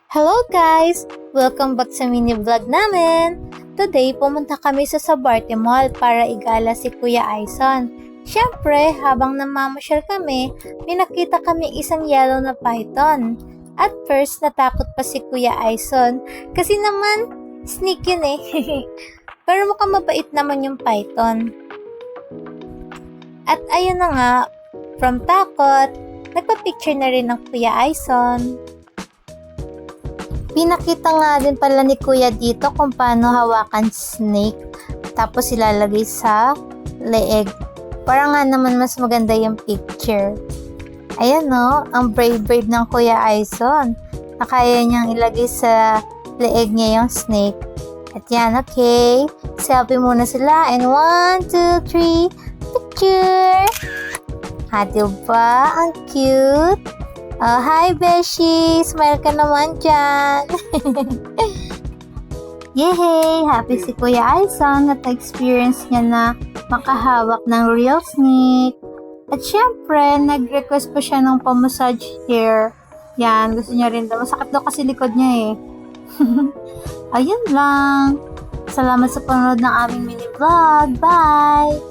Hello guys! Welcome back sa mini vlog namin! Today, pumunta kami sa Sabarte Mall para igala si Kuya Aison. Siyempre, habang namamasyal kami, may nakita kami isang yellow na python. At first, natakot pa si Kuya Aison kasi naman, sneak yun eh. Pero mukhang mabait naman yung python. At ayun na nga, from takot, nagpa-picture na rin ng Kuya Aison. Pinakita nga din pala ni Kuya dito kung paano hawakan snake tapos ilalagay sa leeg. Para nga naman mas maganda yung picture. Ayan no, ang brave ng Kuya Aison. Nakaya niyang ilagay sa leeg niya yung snake. At yan, okay. Selfie muna sila and 1, 2, 3, picture! Ha, diba? Ang cute! Oh, hi Beshi! Smile ka naman dyan! Yehey! Happy si Kuya Aison at experience niya na makahawak ng real snake. At syempre, nag-request pa siya ng pamassage hair. Yan, gusto niya rin daw. Masakit daw kasi likod niya eh. Ayun lang. Salamat sa panonood ng aming mini vlog. Bye!